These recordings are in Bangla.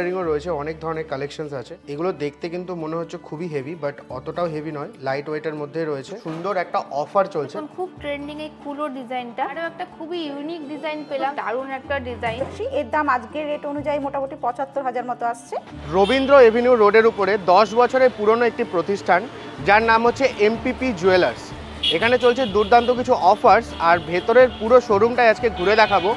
ফিঙ্গারিংও রয়েছে, অনেক ধরনের কালেকশনস আছে। এগুলো দেখতে কিন্তু মনে হচ্ছে খুবই হেভি, বাট অতটাও হেভি নয়, লাইট ওয়েটের মধ্যেই রয়েছে। সুন্দর একটা অফার চলছে, খুব ট্রেন্ডিং এই কুলো ডিজাইনটা, আরও একটা খুবই ইউনিক ডিজাইন পেলাম, দারুণ একটা ডিজাইন। এর দাম আজকের রেট অনুযায়ী মোটামুটি ৭৫,০০০ মতো আসছে। রবীন্দ্র এভিনিউ রোডের উপরে 10 বছরের পুরনো একটি প্রতিষ্ঠান, যার নাম হচ্ছে এমপিপি জুয়েলার্স। এখানে চলছে দুর্দান্ত কিছু অফার্স, আর ভেতরের পুরো শোরুমটাই আজকে ঘুরে দেখাবো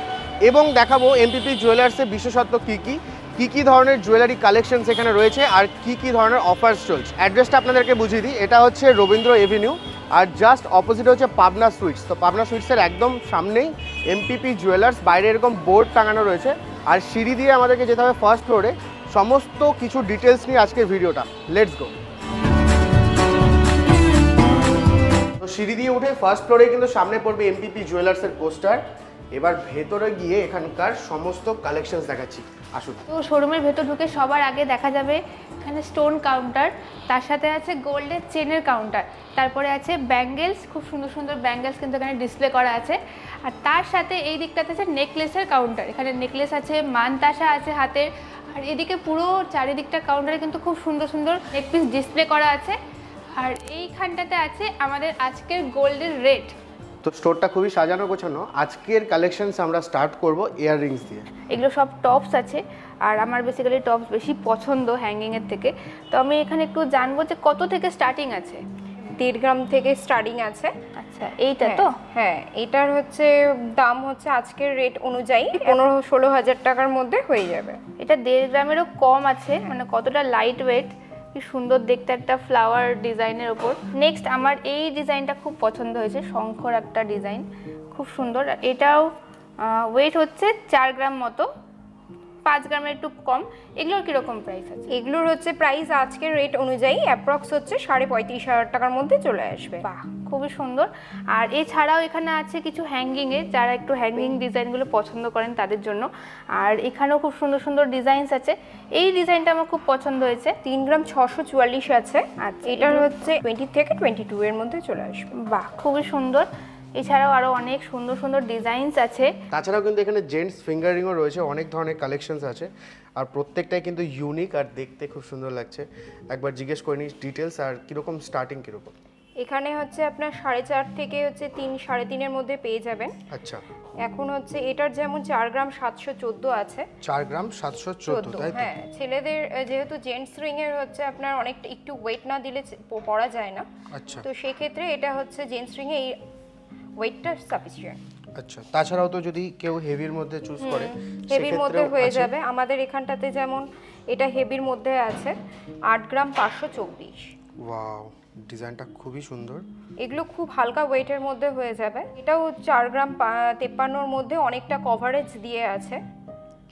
এবং দেখাবো এমপিপি জুয়েলার্সের বিশেষত্ব কী কী ধরনের জুয়েলারি কালেকশনস এখানে রয়েছে আর কী ধরনের অফার্স চলছে। অ্যাড্রেসটা আপনাদেরকে বুঝিয়ে দিই, এটা হচ্ছে রবীন্দ্র এভিনিউ, আর জাস্ট অপোজিট হচ্ছে পাবনা সুইটস। তো পাবনা সুইটসের একদম সামনেই এমপিপি জুয়েলার্স, বাইরে এরকম বোর্ড টাঙানো রয়েছে, আর সিঁড়ি দিয়ে আমাদেরকে যেতে হবে ফার্স্ট ফ্লোরে। সমস্ত কিছু ডিটেলস নিয়ে আজকের ভিডিওটা, লেটস গো। তো সিঁড়ি দিয়ে উঠে ফার্স্ট ফ্লোরে কিন্তু সামনে পড়বে এমপিপি জুয়েলার্সের পোস্টার। এবার ভেতরে গিয়ে এখানকার সমস্ত কালেকশনস দেখাচ্ছি, আসুন। তো শোরুমের ভেতর ঢুকে সবার আগে দেখা যাবে এখানে স্টোন কাউন্টার, তার সাথে আছে গোল্ডের চেনের কাউন্টার, তারপরে আছে ব্যাঙ্গেলস, খুব সুন্দর সুন্দর ব্যাঙ্গেলস কিন্তু এখানে ডিসপ্লে করা আছে। আর তার সাথে এই দিকটাতে আছে নেকলেসের কাউন্টার, এখানে নেকলেস আছে, মানতাসা আছে হাতের, আর এদিকে পুরো চারিদিকটা কাউন্টারে কিন্তু খুব সুন্দর সুন্দর নেকপিস ডিসপ্লে করা আছে। আর এইখানটাতে আছে আমাদের আজকের গোল্ডের রেট। তো স্টোরটা খুবই সাজানো গোছানো। আজকের কালেকশনস আমরা স্টার্ট করব ইয়াররিংস দিয়ে। এগুলো সব টপস আছে, আর আমার বেসিক্যালি টপস বেশি পছন্দ হ্যাঙ্গিংয়ের থেকে। তো আমি এখানে একটু জানবো যে কত থেকে স্টার্টিং আছে। 1.5 গ্রাম থেকে স্টার্টিং আছে। আচ্ছা, এইটা তো? হ্যাঁ, এটার হচ্ছে দাম হচ্ছে আজকের রেট অনুযায়ী 15-16 হাজার টাকার মধ্যে হয়ে যাবে। এটা 1.5 গ্রামেরও কম আছে, মানে কতটা লাইট ওয়েট, কি সুন্দর দেখতে একটা ফ্লাওয়ার ডিজাইনের ওপর। নেক্সট আমার এই ডিজাইনটা খুব পছন্দ হয়েছে, শঙ্খর একটা ডিজাইন, খুব সুন্দর। এটাও ওয়েট হচ্ছে 4 গ্রাম মতো, 5 গ্রামের একটু কম। এগুলোর কীরকম প্রাইস আছে? এগুলোর হচ্ছে প্রাইস আজকের রেট অনুযায়ী অ্যাপ্রক্স হচ্ছে 35,500 টাকার মধ্যে চলে আসবে। বাহ, খুবই সুন্দর। আর এছাড়াও এখানে আছে কিছু হ্যাঙ্গিংয়ে, যারা একটু হ্যাঙ্গিং ডিজাইনগুলো পছন্দ করেন তাদের জন্য। আর এখানেও খুব সুন্দর সুন্দর ডিজাইনস আছে। এই ডিজাইনটা আমার খুব পছন্দ হয়েছে। 3 গ্রাম 644 আছে। আচ্ছা, এটার হচ্ছে 20 থেকে 22 এর মধ্যে চলে আসবে। বাহ, খুবই সুন্দর। এছাড়াও আরও অনেক সুন্দর সুন্দর ডিজাইনস আছে। তাছাড়াও কিন্তু এখানে জেন্টস ফিঙ্গারিংও রয়েছে, অনেক ধরনের কালেকশনস আছে, আর প্রত্যেকটাই কিন্তু ইউনিক আর দেখতে খুব সুন্দর লাগছে। একবার জিজ্ঞেস করে নিই ডিটেলস, আর কীরকম স্টার্টিং কীরকম। এখানে হচ্ছে আপনার 4.5 থেকে হচ্ছে 3-3.5 এর মধ্যে পেয়ে যাবেন। আচ্ছা, এখন হচ্ছে এটার যেমন 4 গ্রাম 714 আছে। 4 গ্রাম 714, তাই তো? হ্যাঁ, ছেলেদের যেহেতু জেন্টস রিং এর হচ্ছে আপনার অনেকটা একটু ওয়েট না দিলে পরা যায় না। আচ্ছা, তো সেই ক্ষেত্রে এটা হচ্ছে জেন্টস রিং এ এই ওয়েটটা সাফিসিয়েন্ট। আচ্ছা। তাছাড়াও তো যদি কেউ হেভির মধ্যে চুজ করে, হেভির মধ্যে হয়ে যাবে। আমাদের এখানটাতে যেমন এটা হেভির মধ্যে আছে 8 গ্রাম 524। ওয়াও, ডিজাইনটা খুবই সুন্দর। এগুলো খুব হালকা ওয়েটের মধ্যে হয়ে যাবে। এটাও 4 গ্রাম 53 মধ্যে অনেকটা কভারেজ দিয়ে আছে।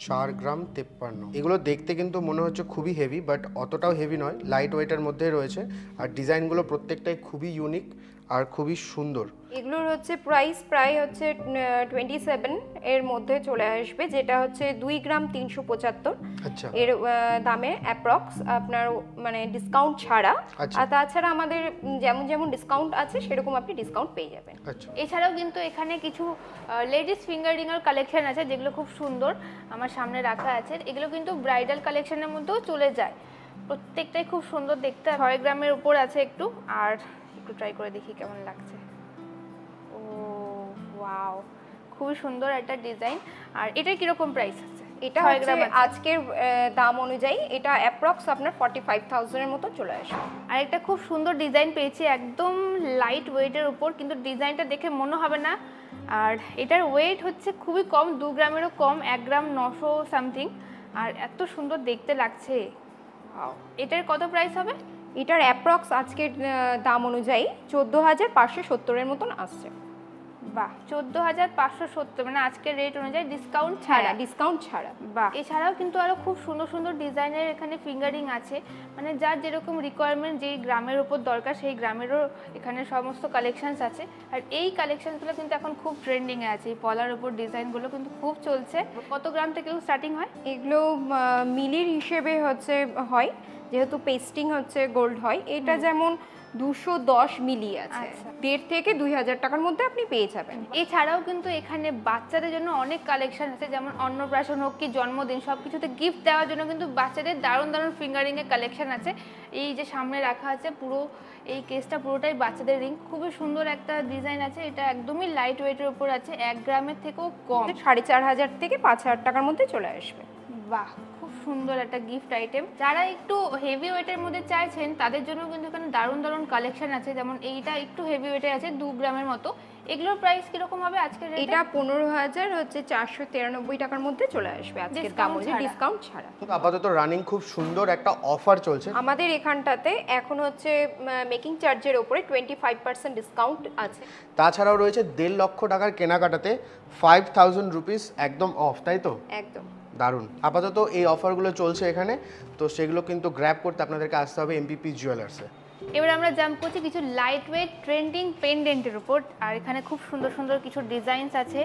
4 গ্রাম 53। এগুলো দেখতে কিন্তু মনে হচ্ছে খুবই হেভি, বাট অতটাও হেভি নয়, লাইট ওয়েটের মধ্যেই রয়েছে, আর ডিজাইনগুলো প্রত্যেকটাই খুবই ইউনিক আর খুবই সুন্দর। এগুলোর হচ্ছে প্রাইস প্রায় হচ্ছে 27 এর মধ্যে চলে আসবে, যেটা হচ্ছে 2 গ্রাম 375। আচ্ছা, এর দামে অ্যাপ্রক্স আপনার মানে ডিসকাউন্ট ছাড়া। আচ্ছা। আর তাছাড়া আমাদের যেমন যেমন ডিসকাউন্ট আছে সেরকম আপনি ডিসকাউন্ট পেয়ে যাবেন। আচ্ছা। এছাড়াও কিন্তু এখানে কিছু লেডিস ফিঙ্গারিংয়ের কালেকশন আছে, যেগুলো খুব সুন্দর আমার সামনে রাখা আছে। এগুলো কিন্তু ব্রাইডাল কালেকশনের মধ্যেও চলে যায়, প্রত্যেকটাই খুব সুন্দর দেখতে। 6 গ্রামের উপর আছে একটু, আর একটু ট্রাই করে দেখি কেমন লাগছে। ও ওয়াও, খুবই সুন্দর একটা ডিজাইন। আর এটার কিরকম প্রাইস আছে? এটা হচ্ছে আজকের দাম অনুযায়ী এটা অ্যাপ্রক্স আপনার 45,000 এর মতো চলে আসবে। আর একটা খুব সুন্দর ডিজাইন পেয়েছি, একদম লাইট ওয়েটের উপর, কিন্তু ডিজাইনটা দেখে মনে হবে না। আর এটার ওয়েট হচ্ছে খুবই কম, 2 গ্রামেরও কম, 1 গ্রাম 900 সামথিং। আর এত সুন্দর দেখতে লাগছে। এটার কত প্রাইস হবে? এটার অ্যাপ্রক্স আজকের দাম অনুযায়ী 14,570 এর মতন আসছে। বাহ, 14,570, মানে আজকের রেট অনুযায়ী ডিসকাউন্ট ছাড়া? ডিসকাউন্ট ছাড়া। বাহ। এছাড়াও কিন্তু আরও খুব সুন্দর সুন্দর ডিজাইনের এখানে ফিঙ্গারিং আছে, মানে যার যেরকম রিকোয়ারমেন্ট, যেই গ্রামের উপর দরকার সেই গ্রামেরও এখানে সমস্ত কালেকশানস আছে। আর এই কালেকশানসগুলো কিন্তু এখন খুব ট্রেন্ডিংয়ে আছে, এই পলার উপর ডিজাইনগুলো কিন্তু খুব চলছে। কত গ্রাম থেকে স্টার্টিং হয়? এগুলো মিলির হিসেবে হচ্ছে হয়, যেহেতু পেস্টিং হচ্ছে গোল্ড হয়, এটা যেমন 210 মিলি আছে, আচ্ছা। 1.5 থেকে 2000 টাকার মধ্যে আপনি পেয়ে যাবেন। এছাড়াও কিন্তু এখানে বাচ্চাদের জন্য অনেক কালেকশন আছে, যেমন অন্নপ্রাশন হোক কি জন্মদিন, সব কিছুতে গিফট দেওয়ার জন্য কিন্তু বাচ্চাদের দারুণ দারুণ ফিঙ্গারিংয়ের কালেকশন আছে। এই যে সামনে রাখা আছে পুরো এই কেসটা পুরোটাই বাচ্চাদের রিং, খুবই সুন্দর একটা ডিজাইন আছে। এটা একদমই লাইট ওয়েটের উপর আছে, 1 গ্রামের থেকেও কম, 4500 থেকে 5000 টাকার মধ্যে চলে আসবে। বাহ, খুব সুন্দর একটা গিফট আইটেম। যারা একটু হেভি ওয়েটের মধ্যে চাইছেন তাদের জন্য কিন্তু এখানে দারুণ দারুণ কালেকশন আছে, যেমন এইটা একটু হেভি ওয়েটের আছে 2 গ্রামের মতো। এগুলোর প্রাইস কিরকম হবে আজকের রেটে? এটা 15000 হচ্ছে 493 টাকার মধ্যে চলে আসবে আজকের দাম হচ্ছে ডিসকাউন্ট ছাড়া। আপাতত রানিং খুব সুন্দর একটা অফার চলছে আমাদের এখানটাতে এখন হচ্ছে মেকিং চার্জের উপরে 25% ডিসকাউন্ট আছে। তাছাড়াও রয়েছে 1.5 লক্ষ টাকার কেনাকাটাতে 5000 রুপিস একদম অফ, তাই তো? একদম দারুণ। আপাতত এই অফারগুলো চলছে এখানে, তো সেগুলো কিন্তু গ্র্যাব করতে আপনাদেরকে আসতে হবে এমপিপি জুয়েলার্সে। এবার আমরা জাম্প করছি কিছু লাইট ওয়েট ট্রেন্ডিং পেন্ডেন্টের উপর। আর এখানে খুব সুন্দর সুন্দর কিছু ডিজাইনস আছে,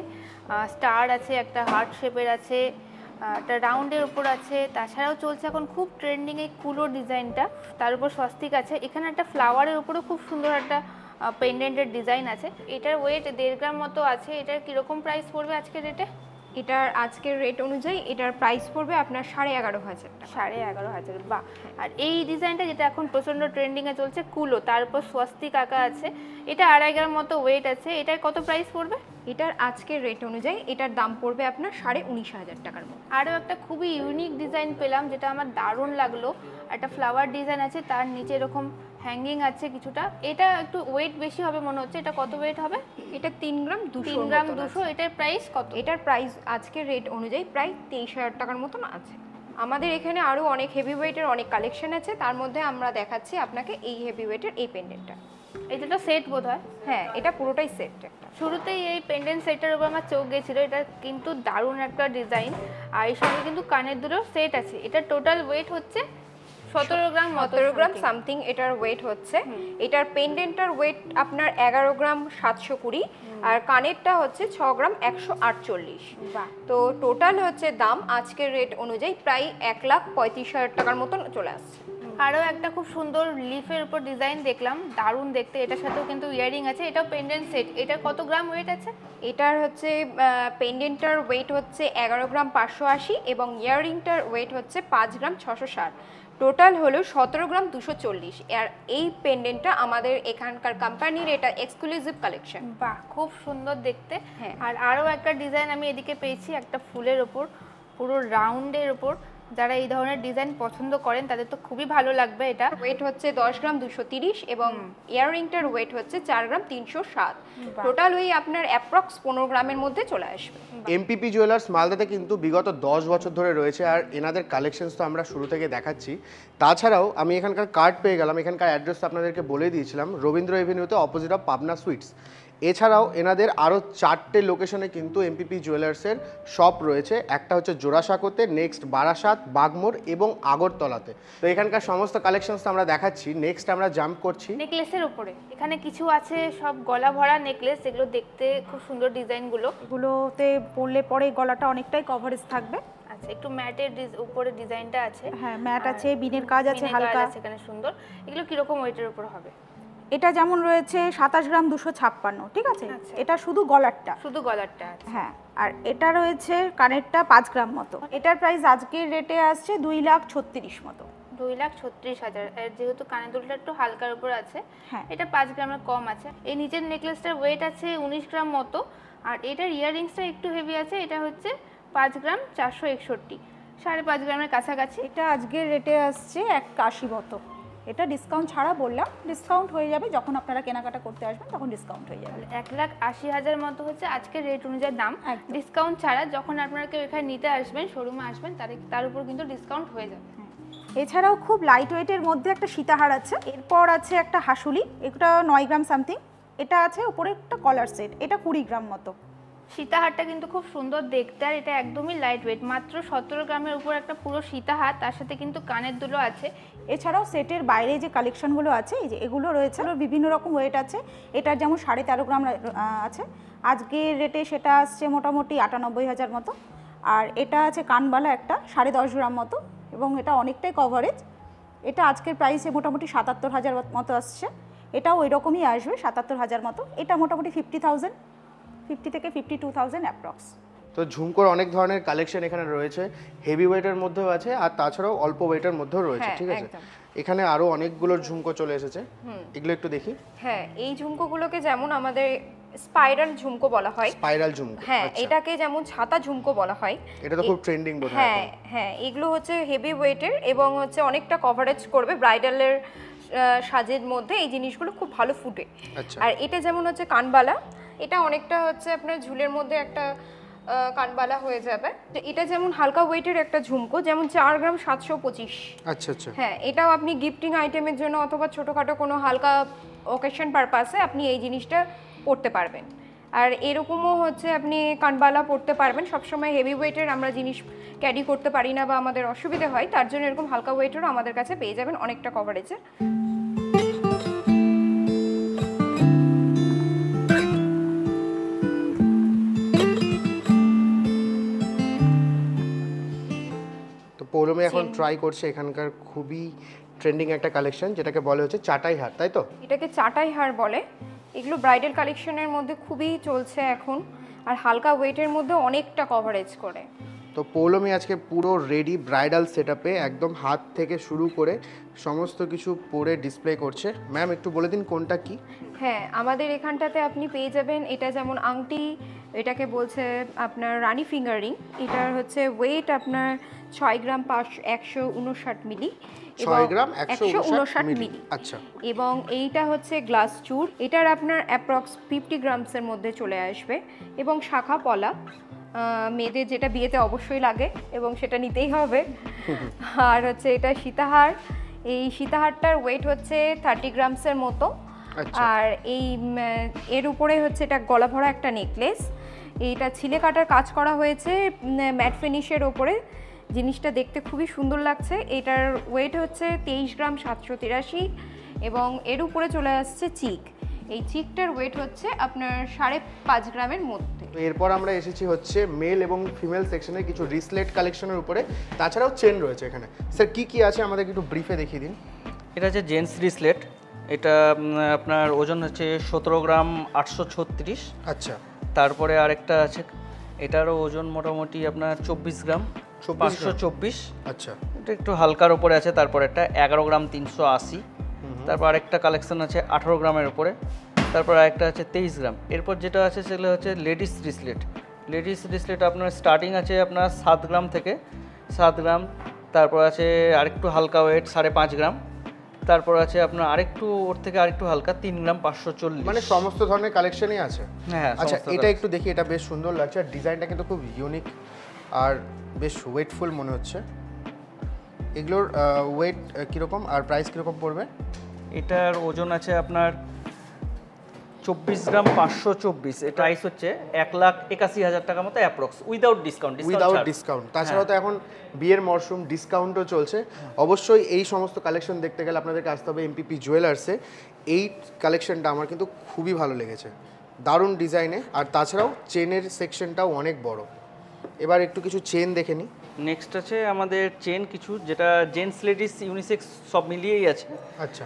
স্টার আছে, একটা হার্ট শেপের আছে, একটা রাউন্ডের উপর আছে। তাছাড়াও চলছে এখন খুব ট্রেন্ডিং এই কুলো ডিজাইনটা, তার উপর স্বস্তিক আছে। এখানে একটা ফ্লাওয়ারের উপরেও খুব সুন্দর একটা পেন্ডেন্টের ডিজাইন আছে। এটার ওয়েট 1.5 গ্রাম মতো আছে। এটার কীরকম প্রাইস পড়বে আজকের রেটে? এটার আজকের রেট অনুযায়ী এটার প্রাইস পড়বে আপনার 11500 টাকা। 11500, বাহ। আর এই ডিজাইনটা যেটা এখন প্রচণ্ড ট্রেন্ডিংয়ে চলছে কুলো, তার উপর স্বস্তিক আঁকা আছে, এটা 2.5 গ্রাম মতো ওয়েট আছে। এটার কত প্রাইস পড়বে? এটার আজকের রেট অনুযায়ী এটার দাম পড়বে আপনার 19500 টাকার মতো। আরও একটা খুবই ইউনিক ডিজাইন পেলাম, যেটা আমার দারুণ লাগলো। একটা ফ্লাওয়ার ডিজাইন আছে, তার নিচে এরকম হ্যাঙ্গিং আছে কিছুটা। এটা একটু ওয়েট বেশি হবে মনে হচ্ছে। এটা কত ওয়েট হবে? এটা 3 গ্রাম 200। 3 গ্রাম 200। এটার প্রাইস কত? এটার প্রাইস আজকের রেট অনুযায়ী প্রায় 23000 টাকার মতন আছে। আমাদের এখানে আরও অনেক হেভি ওয়েটের অনেক কালেকশন আছে, তার মধ্যে আমরা দেখাচ্ছি আপনাকে এই হেভি ওয়েটের এই পেন্ডেন্টটা। এটা তো সেট বোধ হয়। হ্যাঁ, এটা পুরোটাই সেট একটা। শুরুতেই এই পেন্ডেন্ট সেটটার উপর আমার চোখ গেছিলো। এটা কিন্তু দারুণ একটা ডিজাইন, আর এর সঙ্গে কিন্তু কানের দুটো সেট আছে। এটা টোটাল ওয়েট হচ্ছে 17 গ্রাম মতো। 17 গ্রাম সামথিং এটার ওয়েট হচ্ছে। এটার পেন্ডেন্টটার ওয়েট আপনার 11 গ্রাম 720, আর কানেরটা হচ্ছে 6 গ্রাম 148। বাহ। তো টোটাল হচ্ছে দাম আজকের রেট অনুযায়ী প্রায় 1,35,000 টাকার মতন চলে আসছে। আরও একটা খুব সুন্দর লিফের উপর ডিজাইন দেখলাম, দারুণ দেখতে। এটার সাথেও কিন্তু ইয়ারিং আছে। এটাও পেন্ডেন্ট সেট। এটা কত গ্রাম ওয়েট আছে? এটার হচ্ছে পেন্ডেন্টটার ওয়েট হচ্ছে 11 গ্রাম 580 এবং ইয়াররিংটার ওয়েট হচ্ছে 5 গ্রাম 660। টোটাল হলো 17 গ্রাম 240। আর এই পেন্ডেন্টটা আমাদের এখানকার কোম্পানির এটা এক্সক্লুসিভ কালেকশন। বাহ, খুব সুন্দর দেখতে। হ্যাঁ। আর আরও একটা ডিজাইন আমি এদিকে পেয়েছি, একটা ফুলের ওপর, পুরো রাউন্ডের ওপর। যারা এই ধরনের ডিজাইন পছন্দ করেন তাদের তো খুবই ভালো লাগবে। এটা ওয়েট হচ্ছে 10 গ্রাম 230 এবং ইয়াররিংটার ওয়েট হচ্ছে 4 গ্রাম 307। বাহ। টোটাল ওই আপনার অ্যাপ্রক্স 15 গ্রামের মধ্যে চলে আসবে। এমপিপি জুয়েলার্স মালদাতে কিন্তু বিগত 10 বছর ধরে রয়েছে, আর এনাদের কালেকশনস তো আমরা শুরু থেকে দেখাচ্ছি। তাছাড়াও আমি এখানকার কার্ড পেয়ে গেলাম, এখানকার অ্যাড্রেস আপনাদেরকে বলে দিয়েছিলাম, রবীন্দ্র এভিনিউতে অপোজিট অফ পাবনা সুইটস। এছাড়াও এনাদের আরও 4টে লোকেশনে কিন্তু এমপিপি জুয়েলার্সের শপ রয়েছে। একটা হচ্ছে জোড়াসাঁকোতে, নেক্সট বারাসাত, বাগমোড় এবং আগরতলাতে। তো এখানকার সমস্ত কালেকশনস আমরা দেখাচ্ছি। নেক্সট আমরা জাম্প করছি নেকলেসের উপরে। এখানে কিছু আছে সব গলা ভরা নেকলেস, যেগুলো দেখতে খুব সুন্দর ডিজাইনগুলো। এগুলোতে পরলে পরে গলাটা অনেকটাই কভারেজ থাকবে। আচ্ছা, একটু ম্যাটের উপরে ডিজাইনটা আছে। হ্যাঁ, ম্যাট আছে, বিনের কাজ আছে হালকা। এখানে সুন্দর। এগুলো কিরকম ওয়েটের উপর হবে? এটা যেমন রয়েছে 27 গ্রাম 256, ঠিক আছে? আচ্ছা। এটা শুধু গলারটা। শুধু গলারটা আছে। হ্যাঁ, আর এটা রয়েছে কানেরটা 5 গ্রাম মতো। এটার প্রাইস আজকের রেটে আসছে 2,36,000 মতো। 2,36,000। যেহেতু কানের দুলটা একটু হালকার উপর আছে, হ্যাঁ। এটা 5 গ্রামের কম আছে। এই নিচের নেকলেসটার ওয়েট আছে 19 গ্রাম মতো, আর এটার ইয়াররিংসটা একটু হেভি আছে। এটা হচ্ছে 5 গ্রাম 461, 5.5 গ্রামের কাছাকাছি। এটা আজকের রেটে আসছে 180 মতো। এটা ডিসকাউন্ট ছাড়া বললাম, ডিসকাউন্ট হয়ে যাবে যখন আপনারা কেনাকাটা করতে আসবেন, তখন ডিসকাউন্ট হয়ে যাবে। 1,80,000 মতো হচ্ছে আজকের রেট অনুযায়ী দাম, একদম। ডিসকাউন্ট ছাড়া। যখন আপনারা কেউ এখানে নিতে আসবেন, শোরুমে আসবেন, তার উপর কিন্তু ডিসকাউন্ট হয়ে যাবে। এছাড়াও খুব লাইট ওয়েটের মধ্যে একটা সীতাহার আছে। এরপর আছে একটা হাসুলি, এটা 9 গ্রাম সামথিং। এটা আছে উপরে একটা কলার সেট, এটা 20 গ্রাম মতো। সীতাহারটা কিন্তু খুব সুন্দর দেখতে, আর এটা একদমই লাইট ওয়েট, মাত্র 17 গ্রামের উপর একটা পুরো সীতাহার, তার সাথে কিন্তু কানের দুলো আছে। এছাড়াও সেটের বাইরে যে কালেকশনগুলো আছে, এই যে এগুলো রয়েছে, এগুলোর বিভিন্ন রকম ওয়েট আছে। এটার যেমন 13.5 গ্রাম আছে, আজকের রেটে সেটা আসছে মোটামুটি 98,000 মতো। আর এটা আছে কানবালা একটা 10.5 গ্রাম মতো, এবং এটা অনেকটাই কভারেজ। এটা আজকের প্রাইসে মোটামুটি ৭৭,০০০ মতো আসছে। এটাও ওই রকমই আসবে ৭৭,০০০ মতো। এটা মোটামুটি 50 থেকে 52,000 অ্যাপ্রক্স। তো ঝুমকোর অনেক ধরনের কালেকশন এখানে রয়েছে, হেভি ওয়েটের মধ্যেও আছে আর তাছাড়াও অল্প ওয়েটের মধ্যেও রয়েছে, হ্যাঁ, ঠিক আছে? একদম। এখানে আরো অনেকগুলো ঝুমকো চলে এসেছে, এগুলো একটু দেখি। হ্যাঁ, এই ঝুমকোগুলোকে যেমন আমাদের স্পাইরাল ঝুমকো বলা হয়। স্পাইরাল ঝুমকো, হ্যাঁ, আচ্ছা। এটাকে যেমন ছাতা ঝুমকো বলা হয়। এটা তো খুব ট্রেন্ডিং বোধ হয় হ্যাঁ এখন। হ্যাঁ, এগুলো হচ্ছে হেভি ওয়েটের এবং হচ্ছে অনেকটা কভারেজ করবে ব্রাইডালের সাজের মধ্যে। এই জিনিসগুলো খুব ভালো ফুটে। আচ্ছা। আর এটা যেমন হচ্ছে কানবালা, এটা অনেকটা হচ্ছে আপনার ঝুলের মধ্যে একটা কানবালা হয়ে যাবে। তো এটা যেমন হালকা ওয়েটের একটা ঝুমকো, যেমন 4 গ্রাম 725। আচ্ছা আচ্ছা। হ্যাঁ, এটাও আপনি গিফটিং আইটেমের জন্য অথবা ছোটোখাটো কোনো হালকা ওকেশন পারপাসে আপনি এই জিনিসটা পরতে পারবেন। আর এরকমও হচ্ছে আপনি কানবালা পরতে পারবেন। সবসময় হেভি ওয়েটের আমরা জিনিস ক্যারি করতে পারি না বা আমাদের অসুবিধা হয়, তার জন্য এরকম হালকা ওয়েটেরও আমাদের কাছে পেয়ে যাবেন অনেকটা কভারেজে। তো পৌলমী এখন ট্রাই করছে এখানকার খুবই ট্রেন্ডিং একটা কালেকশন, যেটাকে বলে হচ্ছে চাটাই হার, তাই তো? এটাকে চাটাই হার বলে। এগুলো ব্রাইডাল কালেকশনের মধ্যে খুবই চলছে এখন, আর হালকা ওয়েটের মধ্যে অনেকটা কভারেজ করে। তো পৌলমী আজকে পুরো রেডি ব্রাইডাল সেটআপে একদম হাত থেকে শুরু করে সমস্ত কিছু পরে ডিসপ্লে করছে। ম্যাম একটু বলে দিন কোনটা কি? হ্যাঁ, আমাদের এখানটাতে আপনি পেয়ে যাবেন এটা যেমন আংটি, এটাকে বলছে আপনার রানী ফিঙ্গার রিং। এটার হচ্ছে ওয়েট আপনার 6 গ্রাম 159 মিলি 6 গ্রাম 159 মিলি। মিলি। আচ্ছা। এবং এইটা হচ্ছে গ্লাস চূড়, এটার আপনার অ্যাপ্রক্স 50 গ্রামসের মধ্যে চলে আসবে। এবং শাখা পলা, মেয়েদের যেটা বিয়েতে অবশ্যই লাগে এবং সেটা নিতেই হবে। আর হচ্ছে এটা সীতাহার, এই সীতাহারটার ওয়েট হচ্ছে 30 গ্রামসের মতো। আচ্ছা। আর এই এর উপরে হচ্ছে এটা গলা ভরা একটা নেকলেস, এইটা ছিলে কাটার কাজ করা হয়েছে ম্যাট ফিনিশের ওপরে। জিনিসটা দেখতে খুবই সুন্দর লাগছে। এটার ওয়েট হচ্ছে 23 গ্রাম 783 এবং এর উপরে চলে আসছে চিক। এই চিকটার ওয়েট হচ্ছে আপনার 5.5 গ্রামের মধ্যে। তো এরপর আমরা এসেছি হচ্ছে মেল এবং ফিমেল সেকশনের কিছু রিসলেট কালেকশনের উপরে, তাছাড়াও চেন রয়েছে এখানে। স্যার কি কি আছে আমাদের একটু ব্রিফে দেখিয়ে দিন। এটা হচ্ছে জেন্টস রিসলেট। এটা আপনার ওজন হচ্ছে 17 গ্রাম 836। আচ্ছা। তারপরে আরেকটা আছে, এটারও ওজন মোটামুটি আপনার 24 গ্রাম 524। আচ্ছা। এটা একটু হালকার উপরে আছে। তারপর একটা 11 গ্রাম 380। তারপর আরেকটা কালেকশন আছে 18 গ্রামের উপরে। তারপর আরেকটা আছে 23 গ্রাম। এরপর যেটা আছে সেগুলো হচ্ছে লেডিস রিসলেট। লেডিস রিসলেট আপনার স্টার্টিং আছে আপনার 7 গ্রাম থেকে 7 গ্রাম। তারপর আছে আরেকটু হালকা ওয়েট 5.5 গ্রাম। তারপর আছে আপনার আরেকটু ওর থেকে আরেকটু হালকা 3 গ্রাম 540। মানে সমস্ত ধরনের কালেকশনই আছে। হ্যাঁ। আচ্ছা, সমস্ত এটা একটু দেখি, এটা বেশ সুন্দর লাগছে আর ডিজাইনটা কিন্তু খুব ইউনিক আর বেশ ওয়েটফুল মনে হচ্ছে। এগুলোর ওয়েট কীরকম আর প্রাইস কীরকম পড়বে? এটার ওজন আছে আপনার 24 গ্রাম 524। এটা প্রাইস হচ্ছে 1,81,000 টাকা মতো approx, without discount. Without discount. তাছাড়াও তো এখন বিয়ের মরশুম, ডিসকাউন্টও চলছে। অবশ্যই এই সমস্ত কালেকশন দেখতে গেলে আপনাদেরকে আসতে হবে এমপিপি জুয়েলার্সে। এই কালেকশনটা আমার কিন্তু খুবই ভালো লেগেছে, দারুণ ডিজাইনে। আর তাছাড়াও চেনের সেকশনটাও অনেক বড়। এবার একটু কিছু চেন দেখে নিই। নেক্সট আছে আমাদের চেন কিছু, যেটা জেন্টস লেডিস ইউনিসেক্স সব মিলিয়েই আছে। আচ্ছা।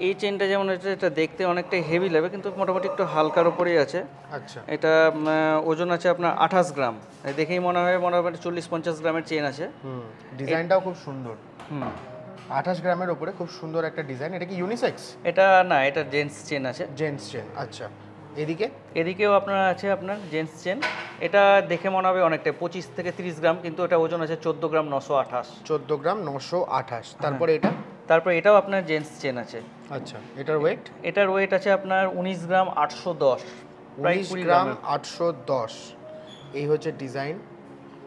এই চেনটা যেমন এটা দেখতে অনেকটা হেভি লাগবে, কিন্তু মোটামুটি একটু হালকার উপরেই আছে। আচ্ছা। এটা ওজন আছে আপনার 28 গ্রাম। দেখেই মনে হয় 40-50 গ্রামের চেন আছে। ডিজাইনটাও খুব সুন্দর। 28 গ্রামের উপরে খুব সুন্দর একটা ডিজাইন। এটা কি ইউনিসেক্স? এটা না, এটা জেন্টস চেন আছে। Gents chain. আচ্ছা। এদিকেও আপনার আছে আপনার জেন্টস চেন। এটা দেখে মনে হবে অনেকটা 25 থেকে 30 গ্রাম, কিন্তু এটা ওজন আছে 14 গ্রাম 928। 14 গ্রাম 928। তারপরে এটা? তারপর এটাও আপনার জেন্টস চেন আছে। আচ্ছা। এটার ওয়েট? এটার ওয়েট আছে আপনার 19 গ্রাম 810। 19 গ্রাম 810। এই হচ্ছে ডিজাইন,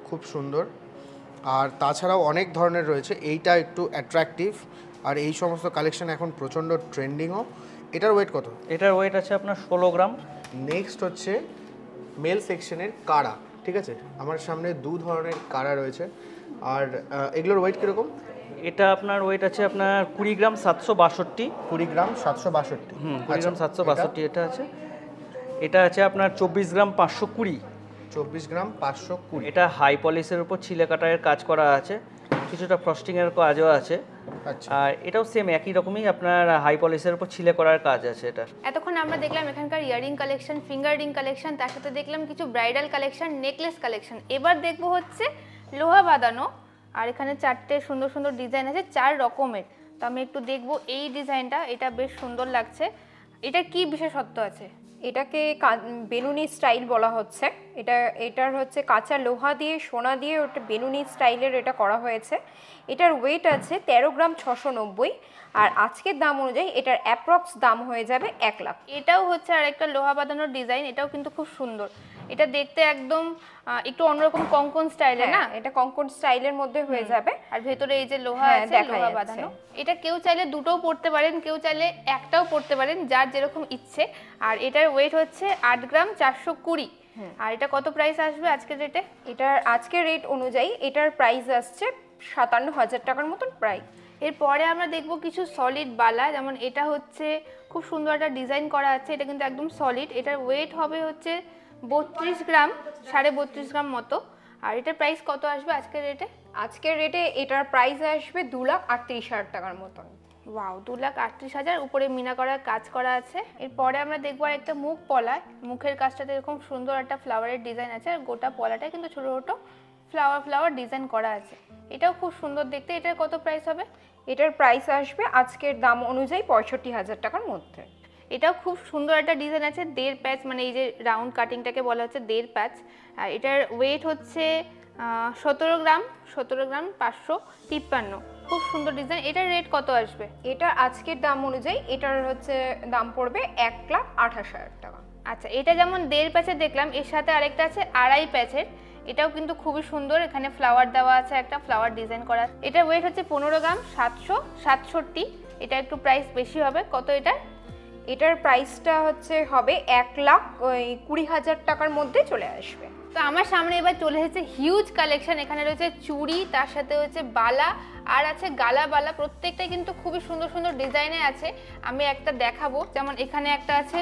খুব সুন্দর। আর তাছাড়াও অনেক ধরনের রয়েছে। এইটা একটু অ্যাট্রাকটিভ আর এই সমস্ত কালেকশন এখন প্রচণ্ড ট্রেন্ডিংও। এটার ওয়েট কত? এটার ওয়েট আছে আপনার 16 গ্রাম। নেক্সট হচ্ছে মেল সেকশনের কাড়া, ঠিক আছে? আমার সামনে দু ধরনের কাড়া রয়েছে। আর এগুলোর ওয়েট কীরকম? এটা আপনার ওয়েট আছে আপনার 20 গ্রাম 762। 20 গ্রাম 762। 20 গ্রাম 762 এটা আছে। এটা আছে আপনার 24 গ্রাম 520। 24 গ্রাম 520। এটা হাই পলিশের উপর ছিলে কাটারের কাজ করা আছে। কিছুটা ফ্রস্টিংয়ের কাজও আছে। আচ্ছা, আর এটাও সেম একই রকমই আপনার হাই পলিশের উপর ছিলে করার কাজ আছে এটা। এতক্ষণ আমরা দেখলাম এখানকার earring collection, finger ring collection, তার সাথে দেখলাম কিছু ব্রাইডাল কালেকশন, নেকলেস কালেকশন। এবার দেখবো হচ্ছে লোহা বাঁধানো, আর এখানে 4টে সুন্দর সুন্দর ডিজাইন আছে 4 রকমের। তো আমি একটু দেখবো এই ডিজাইনটা, এটা বেশ সুন্দর লাগছে। এটা কি বিশেষত্ব আছে? এটাকে বেলুনি স্টাইল বলা হচ্ছে। এটার হচ্ছে কাঁচা লোহা দিয়ে সোনা দিয়ে ওটা বেলুনি স্টাইলের এটা করা হয়েছে। এটার ওয়েট আছে 13 গ্রাম 690, আর আজকের দাম অনুযায়ী এটার অ্যাপ্রক্স দাম হয়ে যাবে 1 লাখ। এটাও হচ্ছে আরেকটা লোহা বাঁধানোর ডিজাইন, এটাও কিন্তু খুব সুন্দর। এটা দেখতে একদম একটু অন্যরকম কঙ্কন স্টাইলে না? এটা কঙ্কন স্টাইলের মধ্যে হয়ে যাবে। আর ভেতরে এই যে লোহা আছে, দেখা লোহা যাচ্ছে। বাঁধানো। এটা কেউ চাইলে দুটোও পড়তে পারেন, কেউ চাইলে একটাও পড়তে পারেন, যার যেরকম ইচ্ছে। আর এটার ওয়েট হচ্ছে 8 গ্রাম 420। আর এটা কত প্রাইস আসবে আজকের রেটে? এটার আজকের রেট অনুযায়ী এটার প্রাইস আসছে 57,000 টাকার মতন প্রাইস। এরপরে আমরা দেখব কিছু সলিড বালা, যেমন এটা হচ্ছে খুব সুন্দর একটা ডিজাইন করা আছে। এটা কিন্তু একদম সলিড। এটার ওয়েট হবে হচ্ছে 32 গ্রাম, 32.5 গ্রাম মতো। আর এটার প্রাইস কত আসবে আজকের রেটে? আজকের রেটে এটার প্রাইস আসবে 2,38,000 টাকার মতন। ওয়াও, 2,38,000। উপরে মিনা করার কাজ করা আছে। এরপরে আমরা দেখবো আর একটা মুখ পলা। মুখের কাজটাতে এরকম সুন্দর একটা ফ্লাওয়ারের ডিজাইন আছে, আর গোটা পলাটা কিন্তু ছোটো ছোটো ফ্লাওয়ার ডিজাইন করা আছে। এটাও খুব সুন্দর দেখতে। এটার কত প্রাইস হবে? এটার প্রাইস আসবে আজকের দাম অনুযায়ী 65,000 টাকার মধ্যে। এটাও খুব সুন্দর একটা ডিজাইন আছে, 1.5 প্যাচ, মানে এই যে রাউন্ড কাটিংটাকে বলা হচ্ছে 1.5 প্যাচ। আর এটার ওয়েট হচ্ছে 17 গ্রাম 553। খুব সুন্দর ডিজাইন। এটার রেট কত আসবে? এটার আজকের দাম অনুযায়ী এটার হচ্ছে দাম পড়বে 1,28,000 টাকা। আচ্ছা, এটা যেমন 1.5 প্যাচের দেখলাম, এর সাথে আরেকটা আছে 2.5 প্যাচের। এটাও কিন্তু খুবই সুন্দর। এখানে ফ্লাওয়ার দেওয়া আছে, একটা ফ্লাওয়ার ডিজাইন করা। এটার ওয়েট হচ্ছে 15 গ্রাম 767। এটা একটু প্রাইস বেশি হবে। কত এটা? এটার প্রাইসটা হবে 1,20,000 টাকার মধ্যে চলে আসবে। তো আমার সামনে এবার চলে এসেছে হিউজ কালেকশন। এখানে রয়েছে চুড়ি, তার সাথে হচ্ছে বালা, আর আছে গালা বালা। প্রত্যেকটাই কিন্তু খুবই সুন্দর সুন্দর ডিজাইনে আছে। আমি একটা দেখাবো, যেমন এখানে একটা আছে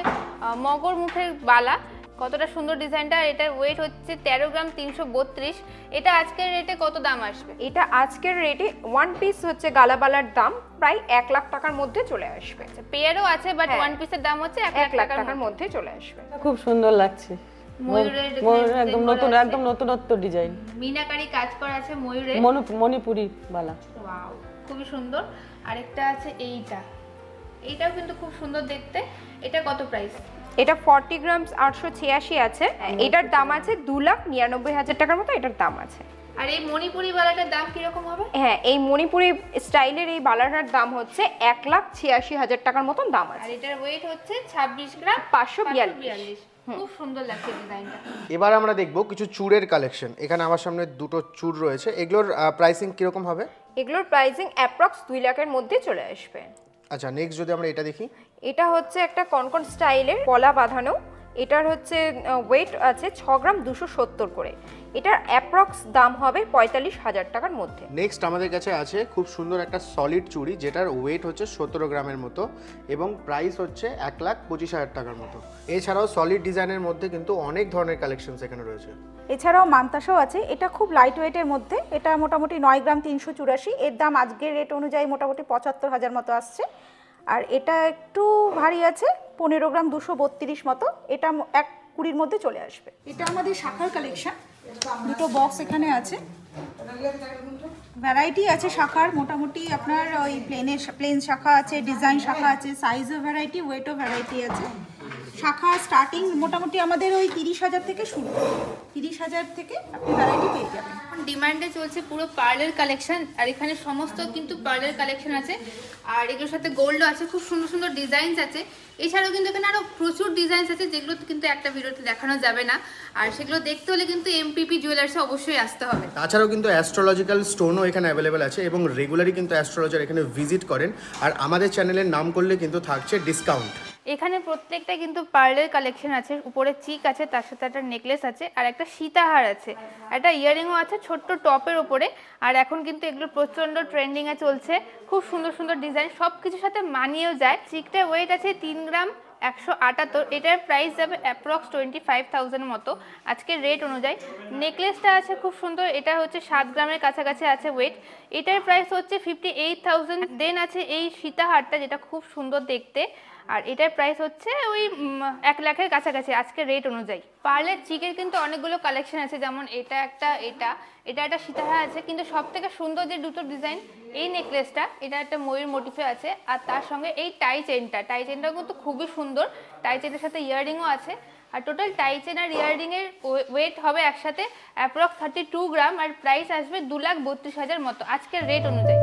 মগর মুখের বালা। কতটা সুন্দর ডিজাইনটা। এটার ওয়েট হচ্ছে 13 গ্রাম 332। এটা আজকের রেটে কত দাম আসবে? এটা আজকের রেটে 1 পিস হচ্ছে গালাবালার দাম প্রায় 1 লাখ টাকার মধ্যে চলে আসবে। আচ্ছা, পেয়ারও আছে, বাট 1 পিসের দাম হচ্ছে 1 লাখ টাকার মধ্যে চলে আসবে। খুব সুন্দর লাগছে। ময়ূরের একদম নতুন, একদম নতুনত্ব ডিজাইন। মিনাকারি কাজ করা আছে ময়ূরের, মণিপুরি বালা। ওয়াও, খুবই সুন্দর। আরেকটা আছে এইটাও কিন্তু খুব সুন্দর দেখতে। এটা কত প্রাইস? এটা 40 গ্রাম 886 আছে। এটার দাম আছে 2,99,000 টাকার মতো এটার দাম আছে। আর এই মণিপুরি বালাটার দাম কিরকম হবে? হ্যাঁ, এই মণিপুরি স্টাইলের এই বালাটার দাম হচ্ছে 1,86,000 টাকার মতন দাম আর আছে। এটার ওয়েট হচ্ছে 26 গ্রাম 542। খুব সুন্দর লাগছে ডিজাইনটা। এবার আমরা দেখব কিছু চূড়ের কালেকশন। এখানে আমার সামনে দুটো চূড় রয়েছে। এগুলোর প্রাইসিং কিরকম হবে? এগুলোর প্রাইসিং অ্যাপ্রক্স 2 লাখের মধ্যে চলে আসবে। আচ্ছা, নেক্সট যদি আমরা এটা দেখি। এটা হচ্ছে একটা কনকন স্টাইলের পলা বাঁধানো। এটার হচ্ছে ওয়েট আছে 6 গ্রাম 270 করে। এটার অ্যাপ্রক্স দাম হবে 45,000 টাকার মধ্যে। নেক্সট আমাদের কাছে আছে খুব সুন্দর একটা সলিড চুড়ি, যেটার ওয়েট হচ্ছে 17 গ্রামের মতো এবং প্রাইস হচ্ছে 1,25,000 টাকার মতো। এছাড়াও সলিড ডিজাইনের মধ্যে কিন্তু অনেক ধরনের কালেকশনস এখানে রয়েছে। এছাড়াও মান্তাসাও আছে। এটা খুব লাইট ওয়েটের মধ্যে। এটা মোটামুটি 9 গ্রাম 384। এর দাম আজকের রেট অনুযায়ী মোটামুটি 75,000 মতো আসছে। আর এটা একটু ভারী আছে, 15 গ্রাম 232 মতো। এটা 1,20,000 মধ্যে চলে আসবে। এটা আমাদের শাখার কালেকশন। দুটো বক্স এখানে আছে, ভ্যারাইটি আছে শাখার। মোটামুটি আপনার ওই প্লেন শাখা আছে, ডিজাইন শাখা আছে, সাইজও ভ্যারাইটি, ওয়েটও ভ্যারাইটি আছে। শাখা স্টার্টিং মোটামুটি আমাদের ওই 30,000 থেকে শুরু। 30,000 থেকে আপনি ভ্যারাইটি পেয়ে যাবেন। ডিমান্ডে চলছে পুরো পার্লের কালেকশন, আর এখানে সমস্ত কিন্তু পার্লের কালেকশন আছে। আর এগুলোর সাথে গোল্ডও আছে, খুব সুন্দর সুন্দর ডিজাইনস আছে। এছাড়াও কিন্তু এখানে আরও প্রচুর ডিজাইনস আছে, যেগুলো কিন্তু একটা ভিডিওতে দেখানো যাবে না। আর সেগুলো দেখতে হলে কিন্তু এমপিপি জুয়েলার্সে অবশ্যই আসতে হবে। তাছাড়াও কিন্তু অ্যাস্ট্রোলজিক্যাল স্টোনও এখানে অ্যাভেলেবেল আছে এবং রেগুলারই কিন্তু অ্যাস্ট্রোলজার এখানে ভিজিট করেন। আর আমাদের চ্যানেলের নাম করলে কিন্তু থাকছে ডিসকাউন্ট। এখানে প্রত্যেকটা কিন্তু পার্লের কালেকশন আছে। উপরে চিক আছে, তার সাথে একটা নেকলেস আছে, আর একটা সীতাহার আছে, একটা ইয়ারিংও আছে ছোট্ট টপের ওপরে। আর এখন কিন্তু এগুলো প্রচণ্ড ট্রেন্ডিংয়ে চলছে। খুব সুন্দর সুন্দর ডিজাইন, সব কিছুর সাথে মানিয়েও যায়। চিকটার ওয়েট আছে 3 গ্রাম 178, এটার প্রাইস যাবে অ্যাপ্রক্স 25,000 মতো আজকের রেট অনুযায়ী। নেকলেসটা আছে খুব সুন্দর, এটা হচ্ছে 7 গ্রামের কাছাকাছি আছে ওয়েট, এটার প্রাইস হচ্ছে 58,000। দেন আছে এই সীতাহারটা যেটা খুব সুন্দর দেখতে, আর এটার প্রাইস হচ্ছে ওই 1 লাখের কাছাকাছি আজকের রেট অনুযায়ী। পার্লের চিকের কিন্তু অনেকগুলো কালেকশন আছে, যেমন এটা একটা সীতাহার আছে, কিন্তু সব থেকে সুন্দর যে দুটো ডিজাইন এই নেকলেসটা, এটা একটা ময়ূর মোটিফে আছে, আর তার সঙ্গে এই টাই চেনটাও কিন্তু খুবই সুন্দর। টাই চেনের সাথে ইয়াররিংও আছে, আর টোটাল টাই চেন আর ইয়াররিংয়ের ওয়েট হবে একসাথে অ্যাপ্রক্স 32 গ্রাম, আর প্রাইস আসবে 2,32,000 মতো আজকের রেট অনুযায়ী।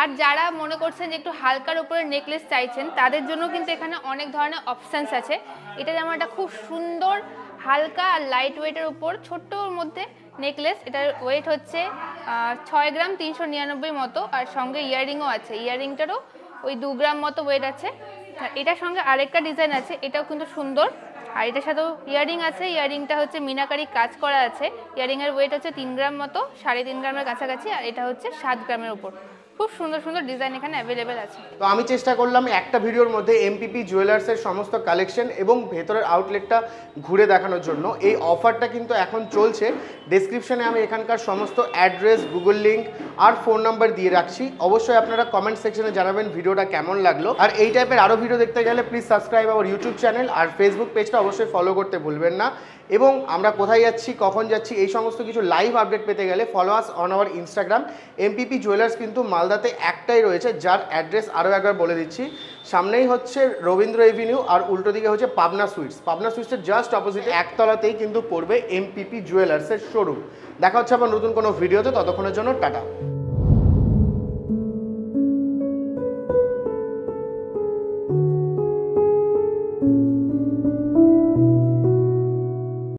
আর যারা মনে করছেন যে একটু হালকার উপরে নেকলেস চাইছেন, তাদের জন্য কিন্তু এখানে অনেক ধরনের অপশানস আছে। এটা যেমন একটা খুব সুন্দর হালকা আর লাইট ওয়েটের উপর ছোট্টর মধ্যে নেকলেস, এটার ওয়েট হচ্ছে 6 গ্রাম 399 মতো, আর সঙ্গে ইয়াররিংও আছে, ইয়াররিংটারও ওই 2 গ্রাম মতো ওয়েট আছে। এটার সঙ্গে আরেকটা ডিজাইন আছে, এটাও কিন্তু সুন্দর, আর এটার সাথেও ইয়াররিং আছে, ইয়াররিংটা হচ্ছে মিনাকারি কাজ করা আছে, ইয়াররিংয়ের ওয়েট হচ্ছে 3 গ্রাম মতো, 3.5 গ্রামের কাছাকাছি, আর এটা হচ্ছে 7 গ্রামের উপর। খুব সুন্দর সুন্দর ডিজাইন এখানে অ্যাভেলেবেল আছে। তো আমি চেষ্টা করলাম একটা ভিডিওর মধ্যে এমপিপি জুয়েলার্সের সমস্ত কালেকশন এবং ভেতরের আউটলেটটা ঘুরে দেখানোর জন্য। এই অফারটা কিন্তু এখন চলছে। ডেসক্রিপশনে আমি এখানকার সমস্ত অ্যাড্রেস, গুগল লিঙ্ক আর ফোন নাম্বার দিয়ে রাখছি। অবশ্যই আপনারা কমেন্ট সেকশনে জানাবেন ভিডিওটা কেমন লাগলো। আর এই টাইপের আরও ভিডিও দেখতে গেলে please subscribe our YouTube channel, আর ফেসবুক পেজটা অবশ্যই ফলো করতে ভুলবেন না। এবং আমরা কোথায় যাচ্ছি, কখন যাচ্ছি, এই সমস্ত কিছু লাইভ আপডেট পেতে গেলে follow us on our Instagram. MPP jewellers কিন্তু মালদাতে একটাই রয়েছে, যার অ্যাড্রেস আরও একবার বলে দিচ্ছি। সামনেই হচ্ছে রবীন্দ্র এভিনিউ, আর উল্টো দিকে হচ্ছে পাবনা সুইটস। পাবনা সুইটসের জাস্ট অপোজিটে একতলাতেই কিন্তু পড়বে এমপিপি জুয়েলার্সের শোরুম। দেখা হচ্ছে আবার নতুন কোনো ভিডিওতে, ততক্ষণের জন্য টাটা।